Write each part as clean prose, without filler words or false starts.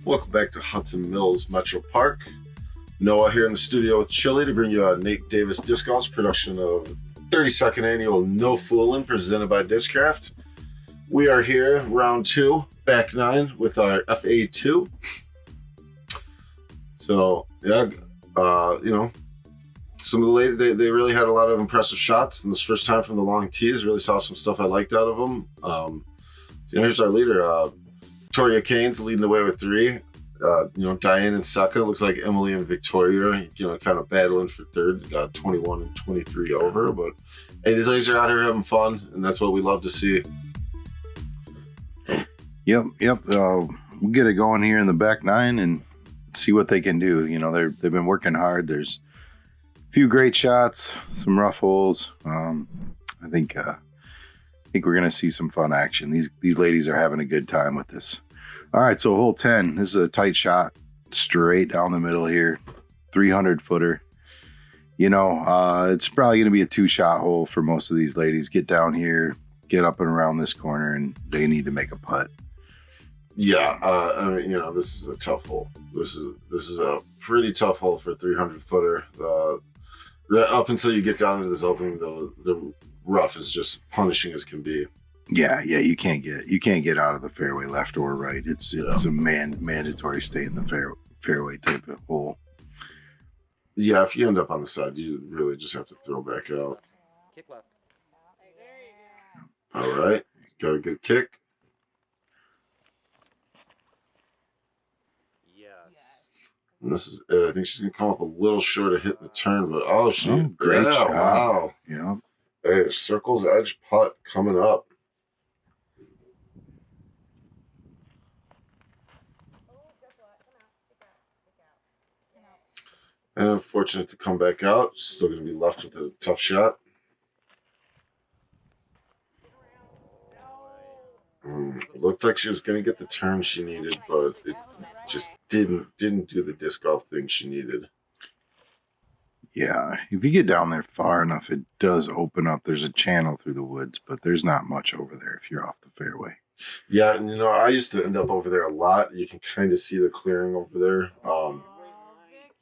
Welcome back to Hudson Mills Metro Park. Noah here in the studio with Chili to bring you a Nate Davis Disc Golf production of 32nd annual No Foolin presented by Discraft. We are here, round 2, back 9 with our FA2. So, yeah, some of the ladies, they really had a lot of impressive shots. And this first time from the long tees, really saw some stuff I liked out of them. Here's our leader, Victoria Cain's leading the way with 3. Diane in second. Looks like Emily and Victoria, kind of battling for third. Got 21 and 23 over. But hey, these ladies are out here having fun, and that's what we love to see. Yep. We'll get it going here in the back 9 and see what they can do. They've been working hard. There's a few great shots, some rough holes. I think we're gonna see some fun action. These ladies are having a good time with this. All right, so hole 10. This is a tight shot, straight down the middle here, 300 footer. It's probably gonna be a 2-shot hole for most of these ladies. Get down here, get up and around this corner, and they need to make a putt. Yeah, this is a tough hole. This is a pretty tough hole for a 300 footer. Up until you get down into this opening, the rough is just punishing as can be. Yeah, you can't get out of the fairway left or right. It's a mandatory stay in the fairway type of hole. Yeah, if you end up on the side, you really just have to throw back out. Kick left. All right, got a good kick. Yes. And this is it. I think she's gonna come up a little short of hitting the turn, but great shot. Wow. Yeah. Hey, circle's edge putt coming up. And unfortunate to come back out. Still going to be left with a tough shot. Looked like she was going to get the turn she needed, but it just didn't do the disc golf thing she needed. Yeah, if you get down there far enough, it does open up. There's a channel through the woods, but there's not much over there if you're off the fairway. Yeah, and I used to end up over there a lot. You can kind of see the clearing over there.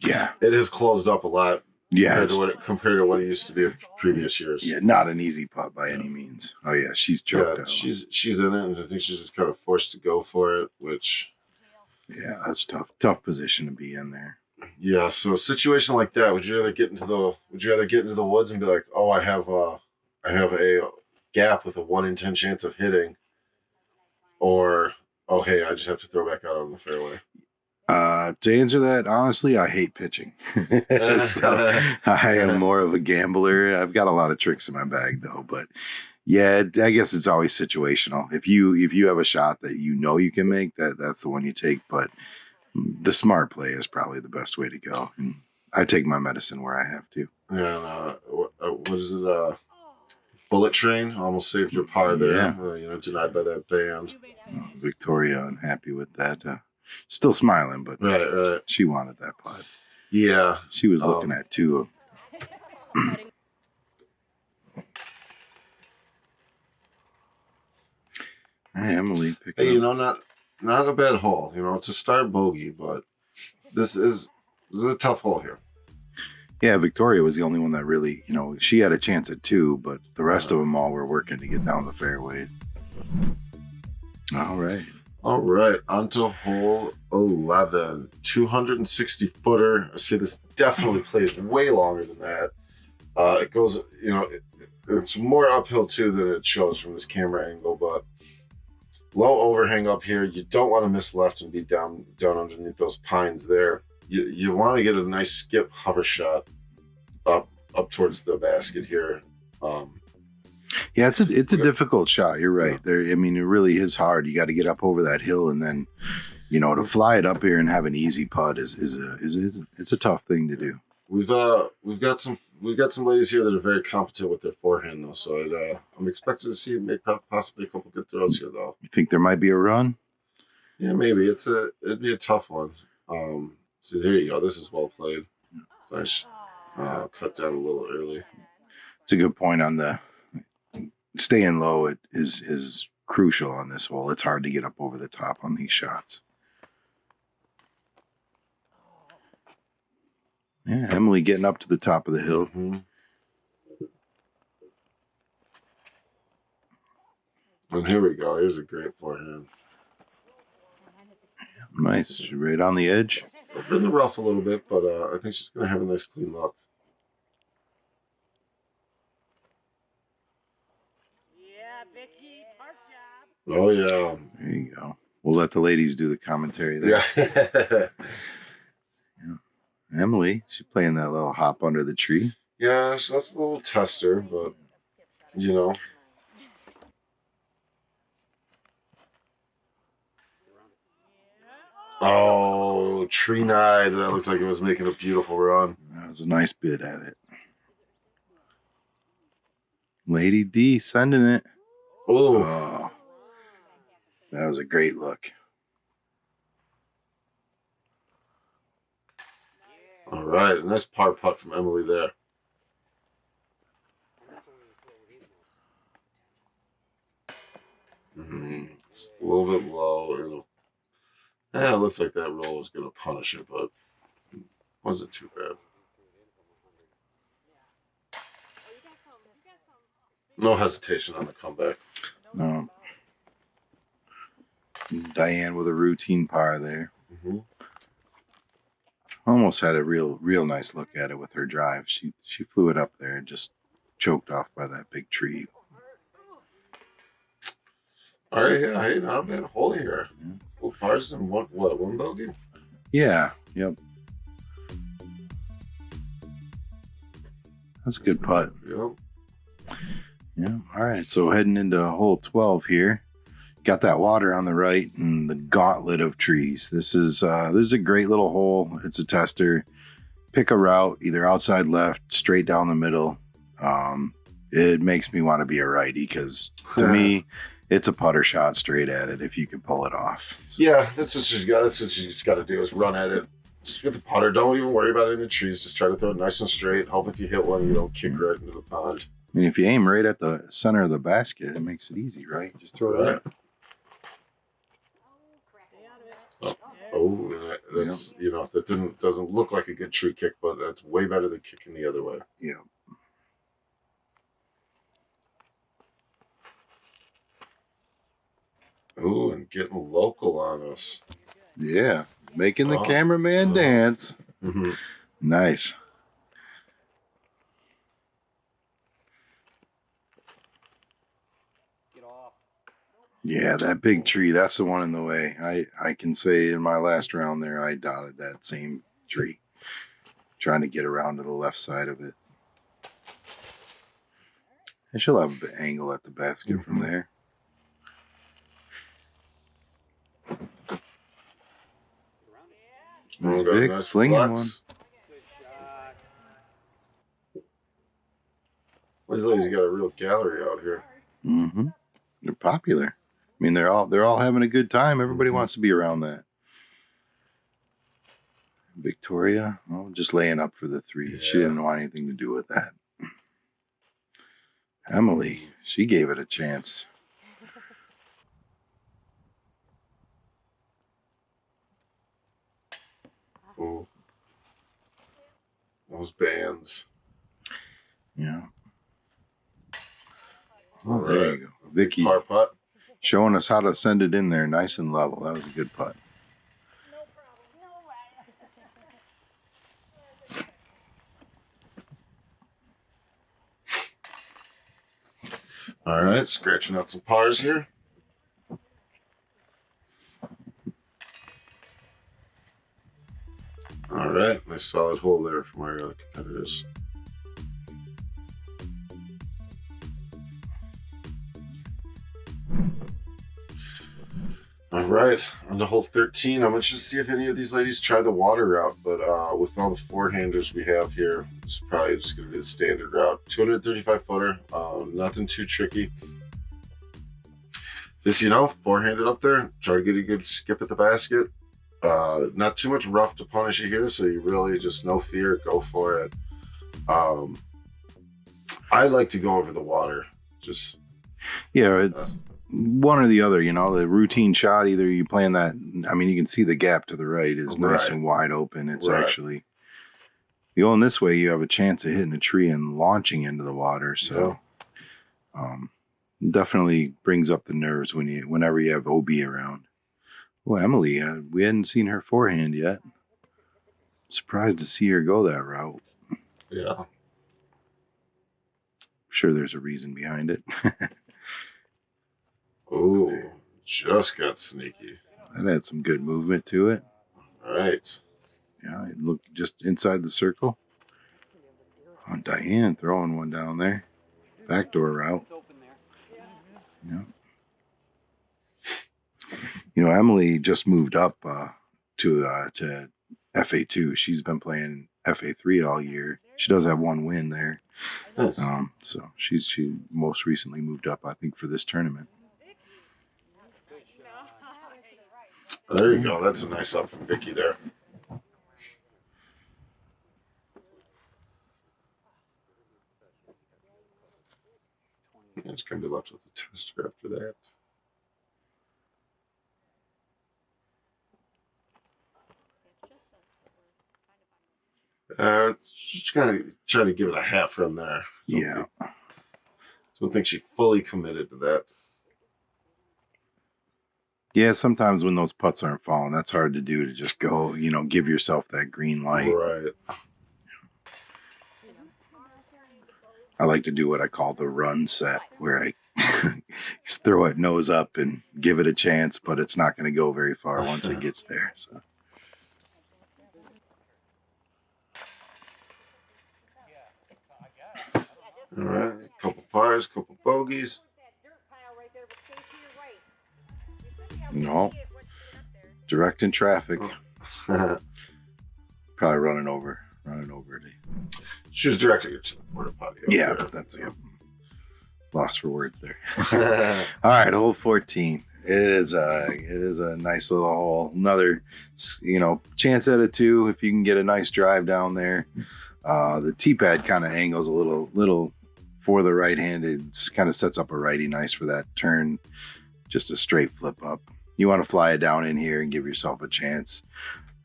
Yeah, it has closed up a lot. Yeah, compared to what it used to be in previous years. Yeah, not an easy putt by any means. Oh yeah, she's choked out. She's in it, and I think she's just kind of forced to go for it. Which, yeah, that's tough position to be in there. Yeah, so a situation like that, would you rather get into the woods and be like, oh, I have a gap with a 1 in 10 chance of hitting, or oh hey, I just have to throw back out on the fairway? To answer that, honestly, I hate pitching. So I am more of a gambler. I've got a lot of tricks in my bag, though. But yeah, I guess it's always situational. If you have a shot that you can make, that's the one you take. But the smart play is probably the best way to go. And I take my medicine where I have to. Yeah. What is it? Bullet Train almost saved your par there. Yeah. Denied by that band. Victoria unhappy with that. Still smiling, but right. She wanted that putt. Yeah. She was looking at 2. Hey, Emily. Hey, not a bad hole. It's a star bogey, but this is a tough hole here. Yeah, Victoria was the only one that really, she had a chance at 2, but the rest of them all were working to get down the fairways. All right, on to hole 11, 260 footer. I see this definitely plays way longer than that. It goes, it's more uphill too than it shows from this camera angle, but low overhang up here. You don't want to miss left and be down underneath those pines there. You want to get a nice skip hover shot up towards the basket here. Yeah, it's a difficult shot. You're right. There, it really is hard. You got to get up over that hill, and then, to fly it up here and have an easy putt is a tough thing to do. We've got some ladies here that are very competent with their forehand though, so I'm expecting to see make possibly a couple good throws here though. You think there might be a run? Yeah, maybe it'd be a tough one. See, there you go. This is well played. Nice. Cut down a little early. It's a good point on the staying low. It is crucial on this hole. It's hard to get up over the top on these shots. Yeah, Emily getting up to the top of the hill. Mm-hmm. And here we go. Here's a great forehand. Nice. Right on the edge. Over in the rough a little bit, but I think she's going to have a nice clean look. Yeah, Vikki, park job. Oh, yeah. There you go. We'll let the ladies do the commentary there. Yeah. Emily, she's playing that little hop under the tree. Yeah, so that's a little tester, but, you know. Oh, tree nine. That looks like it was making a beautiful run. That was a nice bit at it. Lady D sending it. Oh, Oh, that was a great look. all right. A nice par putt from Emily there. Just a little bit low. Yeah, it looks like that roll was going to punish it, but wasn't too bad. No hesitation on the comeback. No. Diane with a routine par there. Mm-hmm. Almost had a real nice look at it with her drive. She flew it up there and just choked off by that big tree. All right, yeah, hey, not a bad hole here. Yeah. Well, pars and one bogey? Yeah, yep. That's a good putt. Yep. Yeah. All right. So heading into hole 12 here. Got that water on the right and the gauntlet of trees. This is a great little hole. It's a tester. Pick a route, either outside left, straight down the middle. It makes me want to be a righty because to me, it's a putter shot straight at it if you can pull it off. So, Yeah, that's what you got. That's what you got to do is run at it. Just with the putter. Don't even worry about any of the trees. Just try to throw it nice and straight. Hope if you hit one, you don't kick right into the pond. I mean, if you aim right at the center of the basket, it makes it easy, right? Just throw it Right. up. Oh, that's that doesn't look like a good tree kick, but that's way better than kicking the other way. Yeah. Ooh, and getting local on us. Yeah. Making the Oh. cameraman dance. Mm-hmm. Nice. Yeah, that big tree, that's the one in the way. I can say in my last round there, I dotted that same tree, trying to get around to the left side of it. And she'll have a bit angle at the basket from there. Nice Oh, got a big nice flinging flex. These ladies got a real gallery out here. one. Mm-hmm. They're popular. I mean, they're all having a good time. Everybody wants to be around that. Victoria, well, just laying up for the three. She Yeah. didn't want anything to do with that. Emily, she gave it a chance. Ooh. Those bands. Yeah. All Oh, there right. you go. Vikki Par putt. showing us how to send it in there nice and level. That was a good putt. All right, scratching out some pars here. All right, nice solid hole there from our competitors. All right, on to hole 13. I'm anxious to see if any of these ladies try the water route, but with all the forehanders we have here, it's probably just going to be the standard route. 235 footer, nothing too tricky. Just, forehanded up there, try to get a good skip at the basket. Not too much rough to punish you here, so you really just no fear, go for it. I like to go over the water. Just Yeah, it's one or the other, the routine shot, either you playing that, I mean, you can see the gap to the right is nice Right. and wide open. It's Right. actually, Going this way, you have a chance of hitting a tree and launching into the water. So, definitely brings up the nerves whenever you have OB around. Well, Emily, we hadn't seen her forehand yet. Surprised to see her go that route. Yeah. Sure, there's a reason behind it. Oh, just got sneaky. That had some good movement to it. All right. Yeah, it looked just inside the circle. Oh, Diane throwing one down there. Backdoor route. Yeah. You know, Emily just moved up to FA2. She's been playing FA3 all year. She does have one win there. Nice. So she most recently moved up, I think, for this tournament. There you go. That's a nice up from Vikki there. It's going to be left with the tester after that. It's just kind of trying to give it a half run there. Don't think she fully committed to that. Yeah, sometimes when those putts aren't falling, that's hard to do, to just go, give yourself that green light. Right. I like to do what I call the run set, where I just throw it nose up and give it a chance, but it's not going to go very far once it gets there. So. All right. Couple pars, couple bogeys. No. Direct in traffic. Probably running over it. She was directing it to the porta potty. Yeah, that's lost for words there. All right, hole 14. It is a nice little hole. Another, chance at a 2 if you can get a nice drive down there. The tee pad kind of angles a little for the right-handed. Kind of sets up a righty nice for that turn. Just a straight flip up. You want to fly it down in here and give yourself a chance.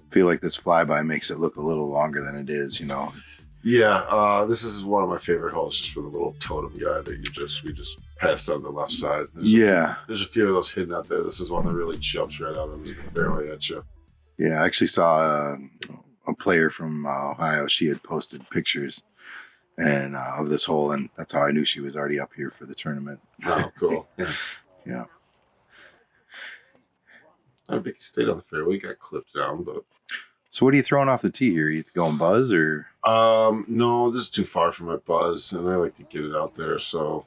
Feel like this flyby makes it look a little longer than it is, Yeah, this is one of my favorite holes, just for the little totem guy that we just passed on the left side. There's a few of those hidden out there. This is one that really jumps right out under the fairway at you. Yeah, I actually saw a player from Ohio. She had posted pictures and of this hole, and that's how I knew she was already up here for the tournament. Oh, cool. Yeah. I think he stayed on the fairway, got clipped down, but. So what are you throwing off the tee here? Are you going buzz or? No, this is too far for my buzz, and I like to get it out there. So,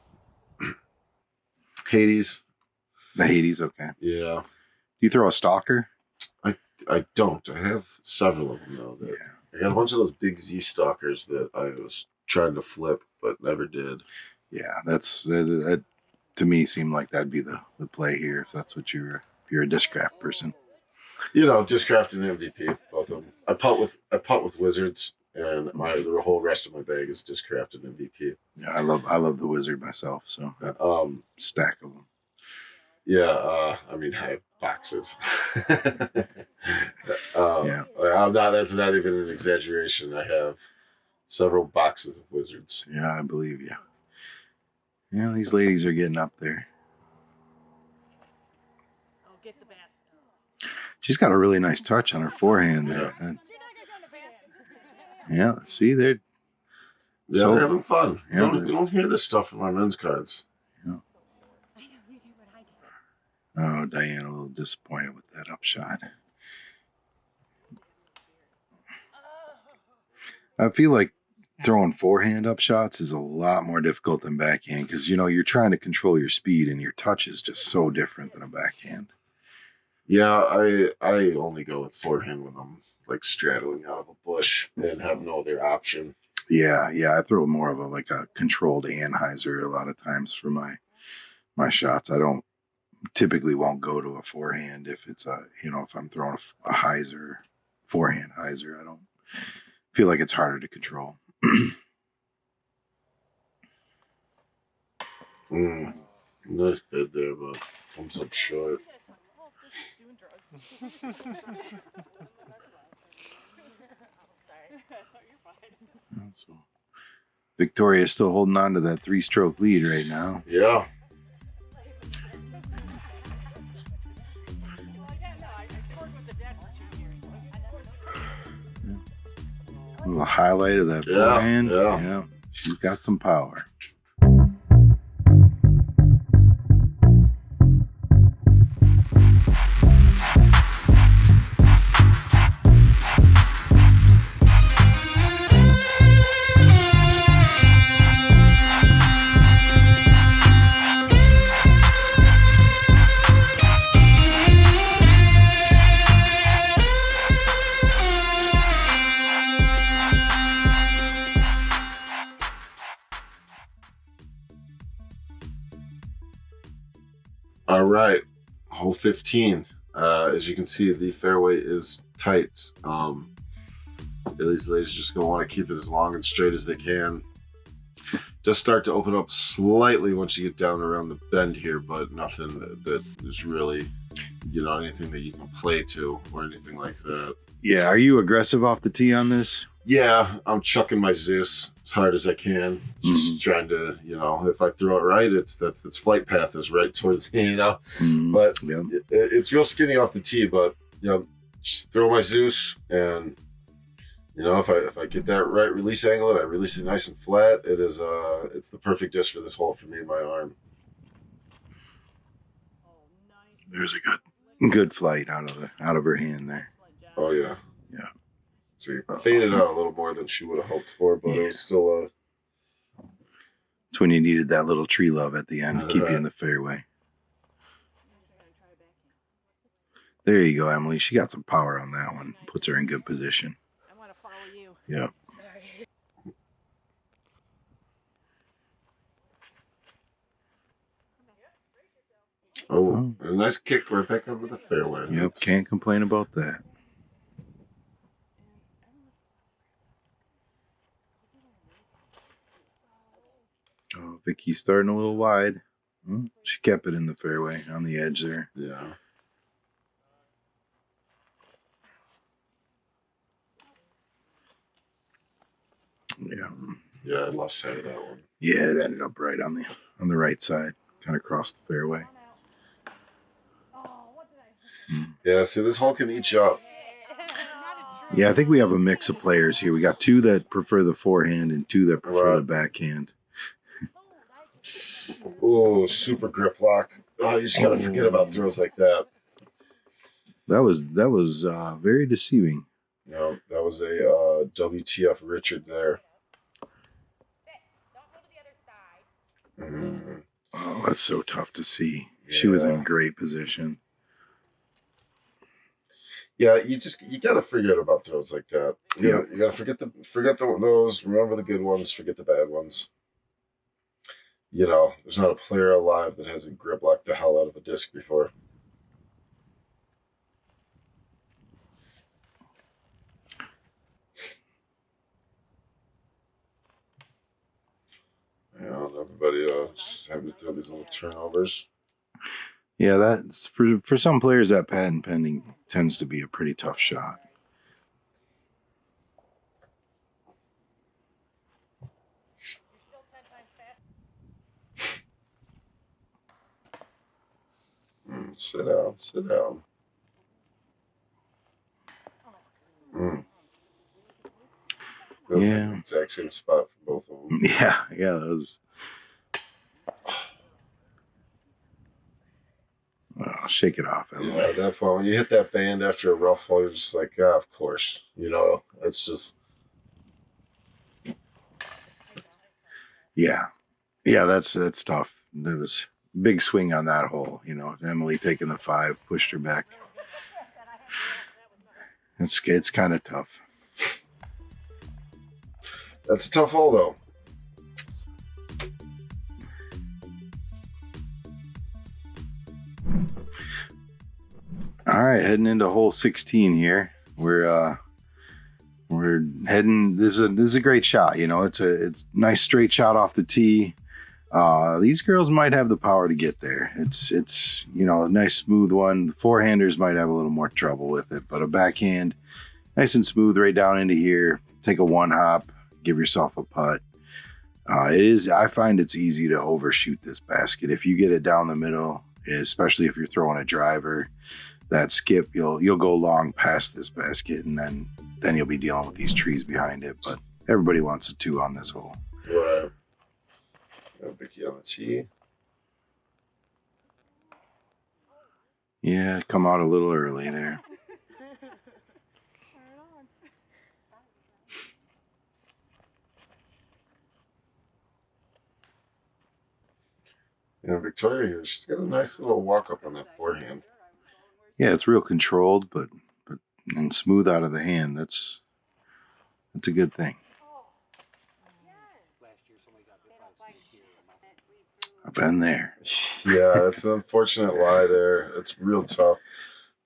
Hades. The Hades, okay. Yeah. Do you throw a stalker? I don't. I have several of them though. I got a bunch of those big Z stalkers that I was trying to flip, but never did. Yeah, that to me seemed like that'd be the play here if that's what if you're a Discraft person. Discraft and MVP, both of them. I putt with Wizards, and the whole rest of my bag is Discraft and MVP. Yeah, I love the Wizard myself. So stack of them. Yeah, I have boxes. Yeah, that's not even an exaggeration. I have several boxes of Wizards. Yeah, I believe you. Yeah, these ladies are getting up there. She's got a really nice touch on her forehand there. Yeah, see, they're having fun. Yeah, you don't hear this stuff from our men's cards. Yeah. Oh, Diane, a little disappointed with that upshot. I feel like throwing forehand up shots is a lot more difficult than backhand because, you're trying to control your speed and your touch is just so different than a backhand. Yeah, I only go with forehand when I'm like straddling out of a bush and have no other option. Yeah, I throw more of a controlled Anheuser a lot of times for my shots. I don't typically won't go to a forehand if it's if I'm throwing a hyzer, forehand hyzer. I don't feel like it's harder to control. Nice bid there, but comes up short. Sorry, you're fine. So Victoria's still holding on to that 3-stroke lead right now. Yeah. A little highlight of that forehand. Yeah. She's got some power. All right, hole 15. As you can see, the fairway is tight. These ladies are just going to want to keep it as long and straight as they can. Does start to open up slightly once you get down around the bend here, but nothing that is really, anything that you can play to or anything like that. Yeah, are you aggressive off the tee on this? Yeah, I'm chucking my Zeus as hard as I can. Just trying to, if I throw it right, its flight path is right towards, But it's real skinny off the tee. But just throw my Zeus, and if I get that right release angle and I release it nice and flat, it's the perfect disc for this hole for me and my arm. There's a good flight out of her hand there. Oh yeah. Yeah. See, faded out a little more than she would have hoped for, but it was still It's when you needed that little tree love at the end to keep you in the fairway. There you go, Emily. She got some power on that one. Puts her in good position. I want to follow you. Yeah. Sorry. Oh, a nice kick right back up with the fairway. Yep, can't complain about that. Oh, Vicki's starting a little wide. She kept it in the fairway on the edge there. Yeah. Yeah, I lost sight of that one. Yeah, it ended up right on the right side. Kind of crossed the fairway. Yeah, see, this hole can eat you up. Yeah, I think we have a mix of players here. We got 2 that prefer the forehand and 2 that prefer the backhand. Oh, super grip lock. Oh, you just gotta forget about throws like that. That was very deceiving. No, that was a WTF Richard there. Oh, that's so tough to see. Yeah. She was in great position. Yeah, you gotta forget about throws like that. You gotta forget those. Remember the good ones. Forget the bad ones. There's not a player alive that hasn't grip locked the hell out of a disc before. Everybody just having to throw these little turnovers. Yeah, that's for some players, that patent pending tends to be a pretty tough shot. Sit down. Yeah. Exact same spot for both of them. Yeah, that was. Oh, shake it off, Emily. Yeah, at that point, when you hit that band after a rough hole, you're just like, of course. It's just. Yeah, that's tough. There was a big swing on that hole. Emily taking the 5 pushed her back. It's kind of tough. That's a tough hole, though. All right, heading into hole 16 here. We're heading. This is a great shot. It's a nice straight shot off the tee. These girls might have the power to get there. It's a nice smooth one. The forehanders might have a little more trouble with it, but a backhand, nice and smooth right down into here. Take a 1 hop, give yourself a putt. I find it's easy to overshoot this basket. If you get it down the middle, especially if you're throwing a driver, that skip, you'll go long past this basket, and then you'll be dealing with these trees behind it. But everybody wants a 2 on this hole. Right. Got Vikki on the tee. Yeah, come out a little early there. Yeah, Victoria here, she's got a nice little walk up on that forehand. Yeah, it's real controlled, but and smooth out of the hand. That's a good thing. I've been there. Yeah, that's an unfortunate lie there. It's real tough.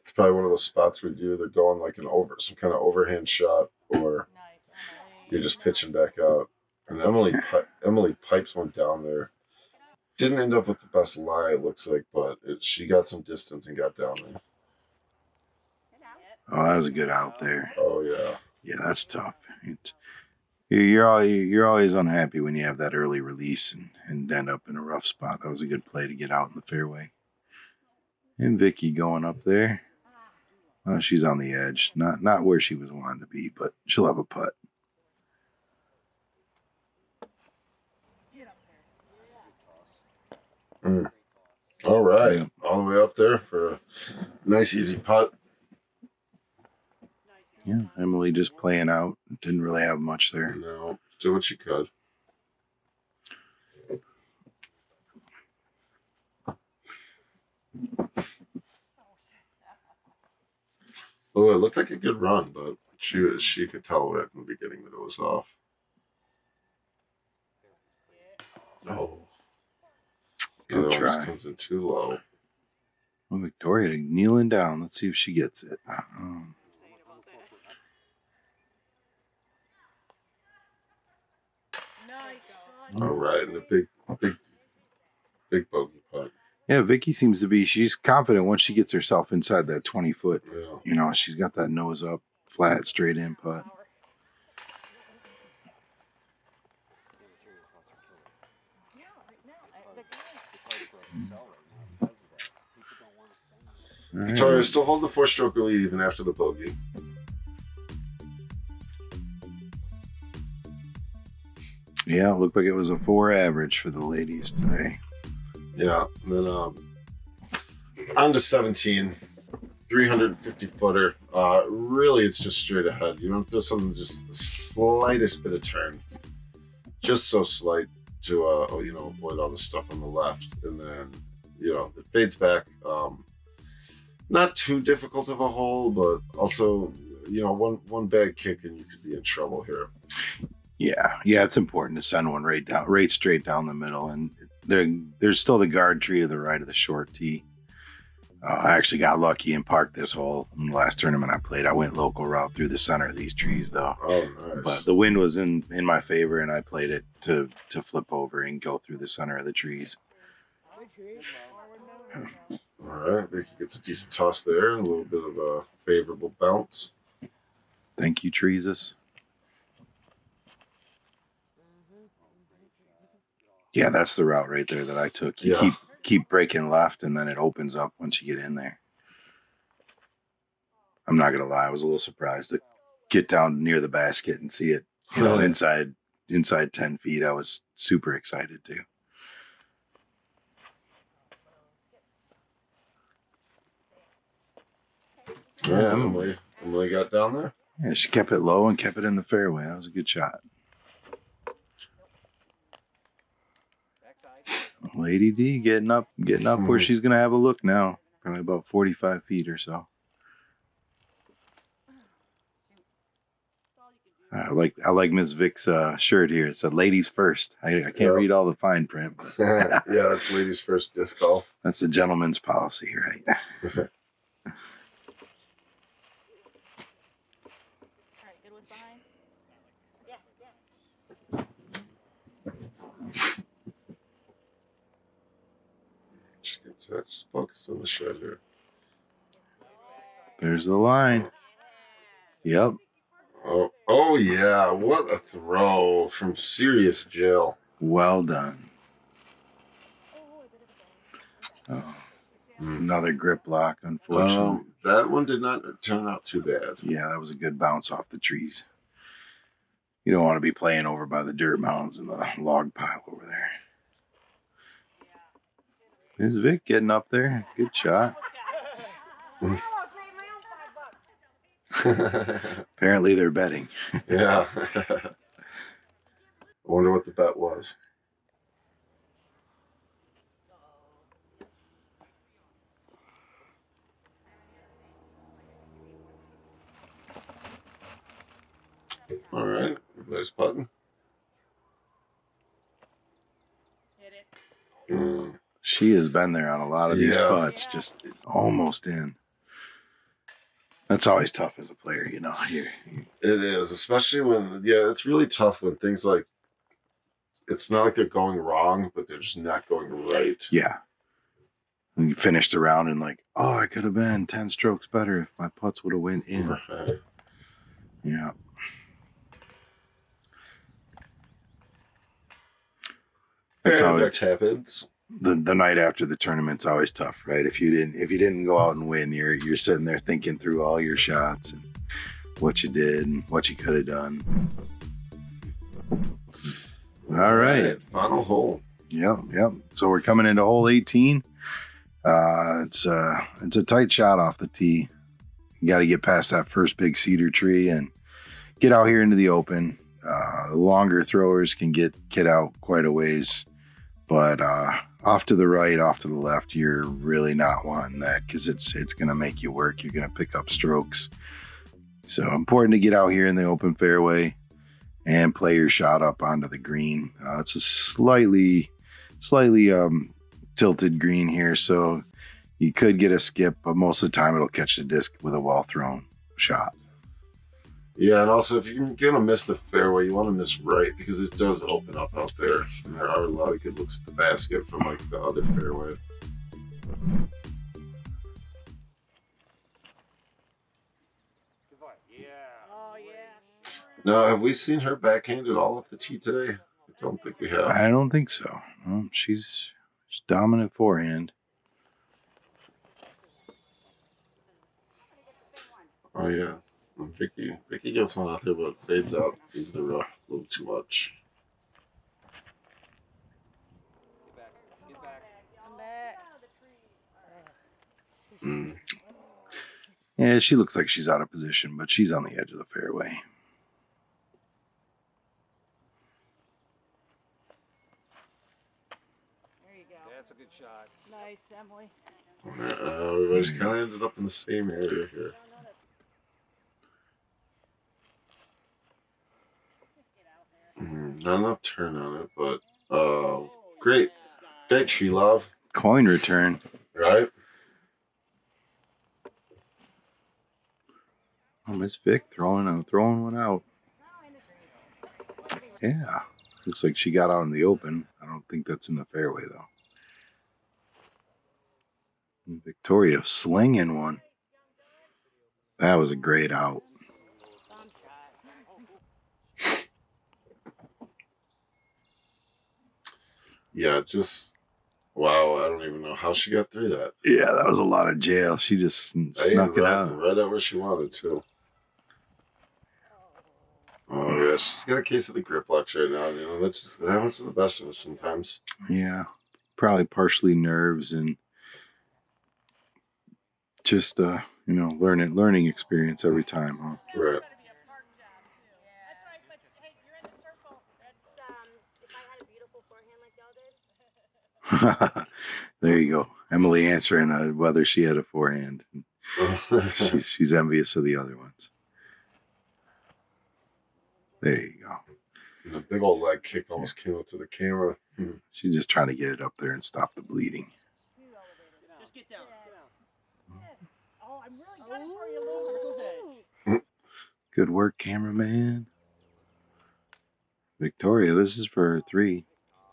It's probably one of those spots where you're either going like some kind of overhand shot, or you're just pitching back out. And Emily pipes one down there. Didn't end up with the best lie, it looks like, but she got some distance and got down there. Oh, that was a good out there. Oh yeah. Yeah, that's tough. You're always unhappy when you have that early release and end up in a rough spot. That was a good play to get out in the fairway. And Vikki going up there. Oh, she's on the edge. Not where she was wanting to be, but she'll have a putt. All right. Yeah. All the way up there for a nice easy putt. Yeah, Emily just playing out. Didn't really have much there. No, do what she could. Oh, it looked like a good run, but she could tell right from the beginning that it was off. Oh. The Good other one try. just comes in too low. Well, Victoria kneeling down. Let's see if she gets it. All right, and a big bogey putt. Yeah, Vikki seems to be, she's confident once she gets herself inside that 20-foot. Yeah. You know, she's got that nose up, flat, straight in putt. All right. Victoria still hold the 4-stroke lead even after the bogey. Yeah, it looked like it was a 4 average for the ladies today. Yeah, and then on to 17, 350 footer. Really, it's just straight ahead. You don't do something, just the slightest bit of turn, just so slight to avoid all the stuff on the left, and then it fades back. Not too difficult of a hole, but also one bad kick and you could be in trouble here. Yeah, it's important to send one right straight down the middle, and there's still the guard tree to the right of the short tee. I actually got lucky and parked this hole in the last tournament I played. I went local route through the center of these trees, though. Oh, nice. But the wind was in my favor, and I played it to flip over and go through the center of the trees. All right, Vikki gets a decent toss there, and a little bit of a favorable bounce. Thank you, Treesus. Yeah, that's the route right there that I took. You keep breaking left, and then it opens up once you get in there. I'm not gonna lie, I was a little surprised to get down near the basket and see it, inside 10 feet. I was super excited too. Yeah, Emily got down there. Yeah, she kept it low and kept it in the fairway. That was a good shot. Lady D getting up where she's gonna have a look now. Probably about 45 feet or so. I like Miss Vic's shirt here. It said "Ladies first." I can't read all the fine print. But Yeah, that's ladies first disc golf. that's the gentleman's policy, right? Just focused on the shot here. There's the line. Yep. Oh, Oh, yeah. What a throw from serious jail. Well done. Oh, another grip lock, unfortunately. That one did not turn out too bad. Yeah, that was a good bounce off the trees. You don't want to be playing over by the dirt mounds and the log pile over there. Is Vic getting up there? Good shot. Apparently they're betting. Yeah. I wonder what the bet was. All right. Nice button. She has been there on a lot of these Yeah. putts, just almost in. That's always tough as a player, you know. It is, especially when, it's really tough when things like, it's not like they're going wrong, but they're just not going right. Yeah. And you finish the round and like, oh, I could have been 10 strokes better if my putts would have went in. Right. Yeah. That's how That happens. The night after the tournament's always tough, right? If you didn't go out and win, you're sitting there thinking through all your shots and what you did and what you could have done. All right. Final hole. Yep. So we're coming into hole 18. It's a tight shot off the tee. You got to get past that first big cedar tree and get out here into the open. The longer throwers can get out quite a ways, but off to the right, off to the left, you're really not wanting that because it's going to make you work. You're going to pick up strokes. So important to get out here in the open fairway and play your shot up onto the green. It's a slightly tilted green here, so you could get a skip, but most of the time it'll catch the disc with a well-thrown shot. Yeah, and also if you're going to miss the fairway, you want to miss right because it does open up out there. And there are a lot of good looks at the basket from like the other fairway. Oh, yeah. Now, have we seen her backhand at all off the tee today? I don't think we have. I don't think so. No, she's dominant forehand. Oh, yeah. Vikki gets one out there, but fades out into the rough a little too much. Get back. Yeah, she looks like she's out of position, but she's on the edge of the fairway. There you go. That's a good shot. Nice, Emily. Everybody's kind of ended up in the same area here. Not enough turn on it, but great tree love, Coin return. right? Oh, Miss Vic throwing one out. Yeah. Looks like she got out in the open. I don't think that's in the fairway, though. And Victoria slinging one. That was a great out. Bomb shot. Yeah, just wow. I don't even know how she got through that. Yeah, that was a lot of jail. She just snuck it out. Right at where she wanted to. Oh yeah, she's got a case of the grip locks right now. You know, that happens to the best of us sometimes. Yeah, probably partially nerves and just learning experience every time, huh? Right. There you go. Emily answering whether she had a forehand. She's envious of the other ones. There you go. The big old leg kick almost came up to the camera. She's just trying to get it up there and stop the bleeding. Just get down. Oh, I'm really gunning for you, Lou. Circle's edge. Good work, cameraman. Victoria, this is for 3.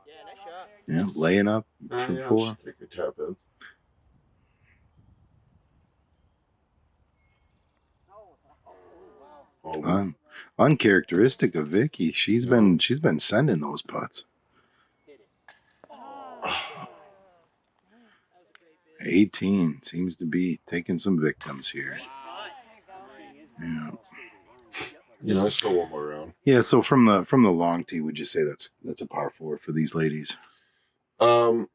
Yeah, nice shot. Yeah, laying up for Yeah, 4. she'll take her tap in. Oh, wow. Oh, Uncharacteristic of Vikki. She's been sending those putts. 18 seems to be taking some victims here. Yeah. Still one more round. Yeah. So from the long tee, would you say that's a par 4 for these ladies? Yeah,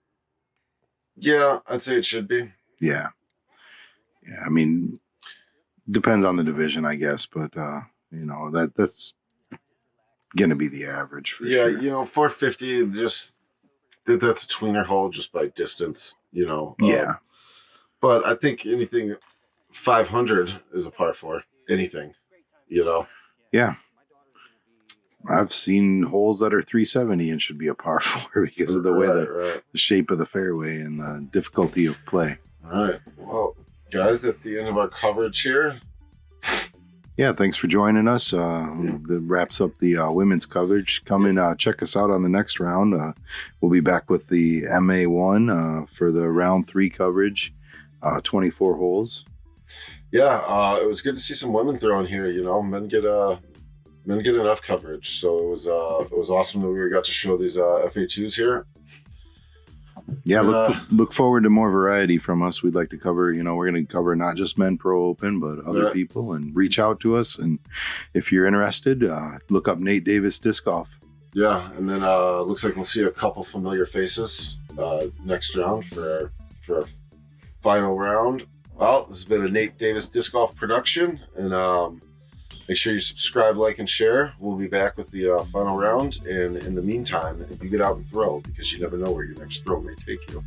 I'd say it should be. Yeah. Yeah. I mean, depends on the division, I guess, but that's gonna be the average for sure. 450. Just that's a tweener hole just by distance. Yeah. But I think anything 500 is a par 4. Anything. Yeah. I've seen holes that are 370 and should be a par 4 because of the way the shape of the fairway and the difficulty of play. All right. Well, guys, that's the end of our coverage here. Yeah, thanks for joining us. That wraps up the women's coverage. Come and check us out on the next round. We'll be back with the MA1 for the round 3 coverage, 24 holes. Yeah, it was good to see some women thrown here. Men get enough coverage, so it was awesome that we got to show these FA2s here. Yeah, look forward to more variety from us. We'd like to cover, we're going to cover not just Men Pro Open, but other people, and reach out to us. And if you're interested, look up Nate Davis Disc Golf. Yeah, and then looks like we'll see a couple familiar faces next round for our final round. Well, this has been a Nate Davis Disc Golf production, and make sure you subscribe, like, and share. We'll be back with the final round, and in the meantime, you get out and throw, because you never know where your next throw may take you.